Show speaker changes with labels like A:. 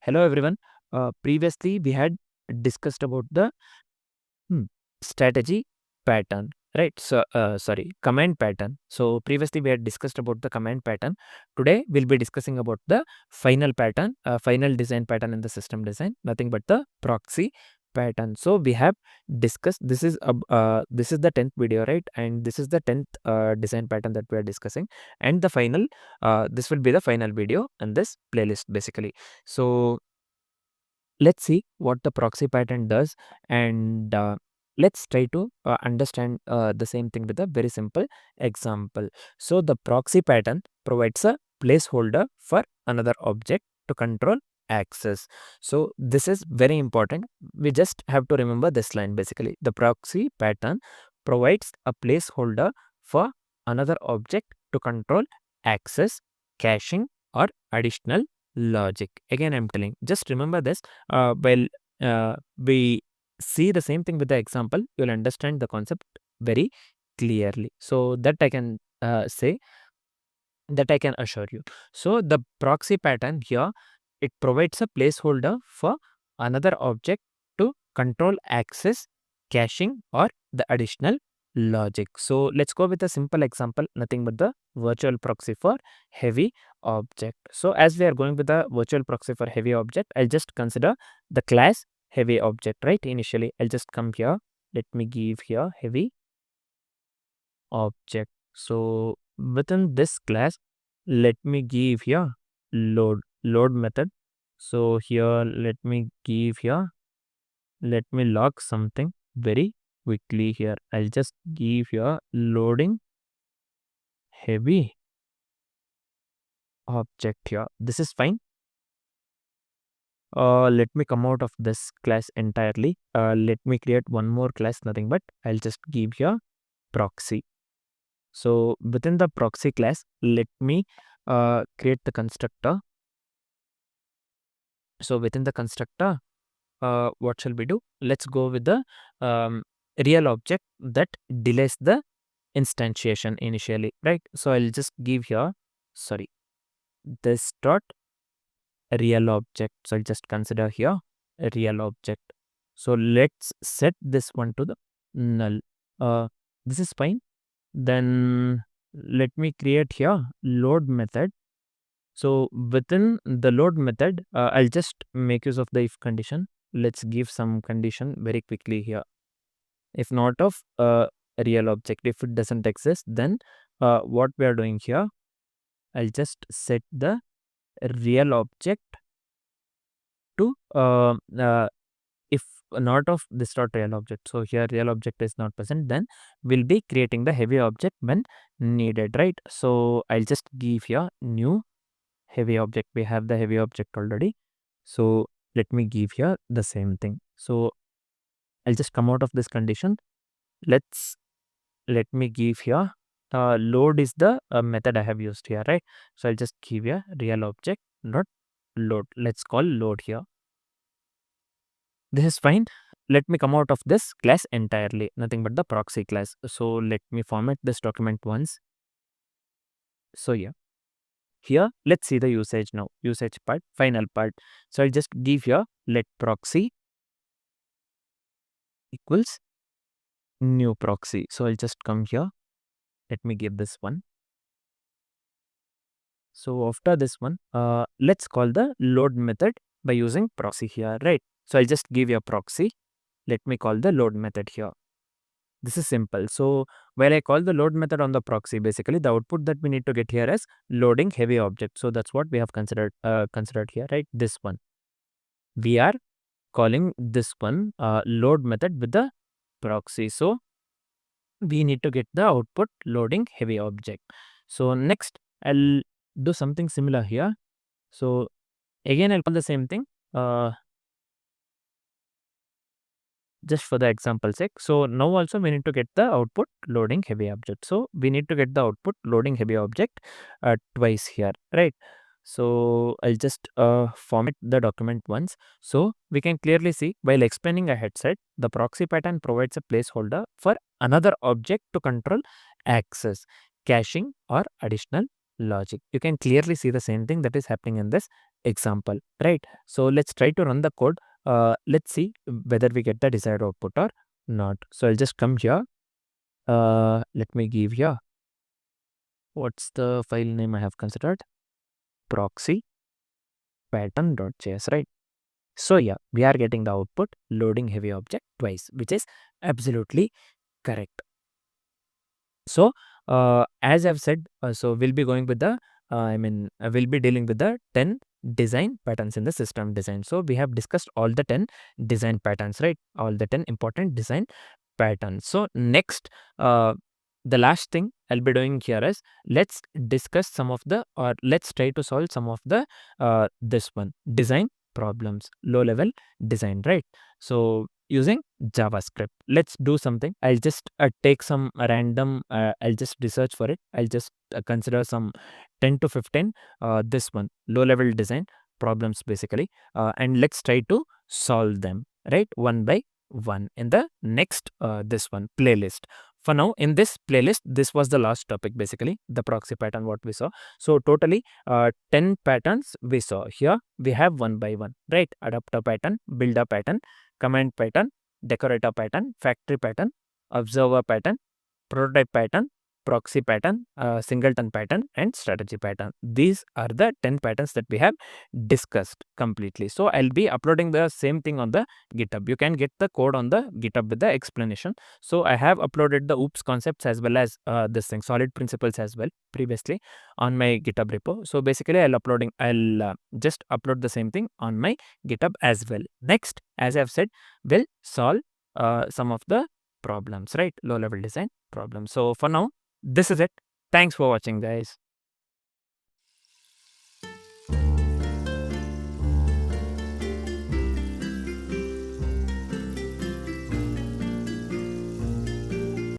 A: Hello everyone. Previously we had discussed about the strategy pattern, right? So sorry, command pattern. So previously we had discussed about the command pattern. Today we'll be discussing about the final pattern, final design pattern in the system design, nothing but the proxy pattern. So we have discussed this is the 10th video, right? And this is the 10th design pattern that we are discussing, and the final this will be the final video in this playlist basically. So let's see what the proxy pattern does, and let's try to understand the same thing with a very simple example. So the proxy pattern provides a placeholder for another object to control access. So this is very important. We just have to remember this line basically. The proxy pattern provides a placeholder for another object to control access, caching, or additional logic. Again, I'm telling, just remember this. While we see the same thing with the example, you'll understand the concept very clearly. So that I can say, that I can assure you. So the proxy pattern here, it provides a placeholder for another object to control access, caching, or the additional logic. So let's go with a simple example, nothing but the virtual proxy for heavy object. So as we are going with the virtual proxy for heavy object, I'll just consider the class heavy object, right? Initially, I'll just come here. Let me give here heavy object. So within this class, let me give here load method. So here let me give here, let me log something very quickly here. I'll just give here loading heavy object here. This is fine. Let me come out of this class entirely. Let me create one more class, nothing but I'll just give here proxy. So within the proxy class, let me create the constructor. So within the constructor, what shall we do? Let's go with the real object that delays the instantiation initially, right? So I'll just give here, sorry, this dot real object. So I'll just consider here a real object. So let's set this one to the null. This is fine. Then let me create here load method. So within the load method, I'll just make use of the if condition. Let's give some condition very quickly here. If not of a real object, if it doesn't exist, then what we are doing here, I'll just set the real object to if not of this dot real object. So here real object is not present, then we'll be creating the heavy object when needed, right? So I'll just give here new heavy object. We have the heavy object already. So let me give here the same thing. So I'll just come out of this condition. Let me give here load is the method I have used here, right? So I'll just give here real object dot load. Let's call load here. This is fine. Let me come out of this class entirely, nothing but the proxy class. So let me format this document once. So yeah, here let's see the usage now. Usage part, final part. So I'll just give here let proxy equals new proxy. So I'll just come here. Let me give this one. So after this one, let's call the load method by using proxy here, right? So I'll just give you a proxy. Let me call the load method here. This is simple. So while I call the load method on the proxy, basically the output that we need to get here is loading heavy object. So that's what we have considered here, right? This one. We are calling this one load method with the proxy. So we need to get the output loading heavy object. So next I'll do something similar here. So again I'll call the same thing just for the example sake. So now also we need to get the output loading heavy object. So we need to get the output loading heavy object twice here, right? So I'll just format the document once. So we can clearly see while explaining a headset, the proxy pattern provides a placeholder for another object to control access, caching, or additional logic. You can clearly see the same thing that is happening in this example, right? So let's try to run the code. Let's see whether we get the desired output or not. So I'll just come here. Let me give here. What's the file name I have considered? Proxy pattern.js, right? So yeah, we are getting the output loading heavy object twice, which is absolutely correct. So as I've said, so we'll be going with the we'll be dealing with the 10 design patterns in the system design. So we have discussed all the 10 design patterns, right? All the 10 important design patterns. So next, the last thing I'll be doing here is let's discuss some of the, or let's try to solve some of the this one design problems, low level design, right? So using JavaScript, let's do something. I'll just take some random, I'll just research for it. I'll just consider some 10 to 15 this one low level design problems basically, and let's try to solve them, right, one by one in the next this one playlist. For now, in this playlist, this was the last topic basically, the proxy pattern what we saw. So totally 10 patterns we saw. Here we have one by one, right? Adapter pattern, builder pattern, command pattern, decorator pattern, factory pattern, observer pattern, prototype pattern, proxy pattern, singleton pattern, and strategy pattern. These are the 10 patterns that we have discussed completely. So I'll be uploading the same thing on the GitHub. You can get the code on the GitHub with the explanation. So I have uploaded the OOPS concepts as well as this thing, solid principles as well previously on my GitHub repo. So basically I'll just upload the same thing on my GitHub as well. Next, as I've said, we'll solve some of the problems, right? Low level design problems. So for now, this is it. Thanks for watching, guys.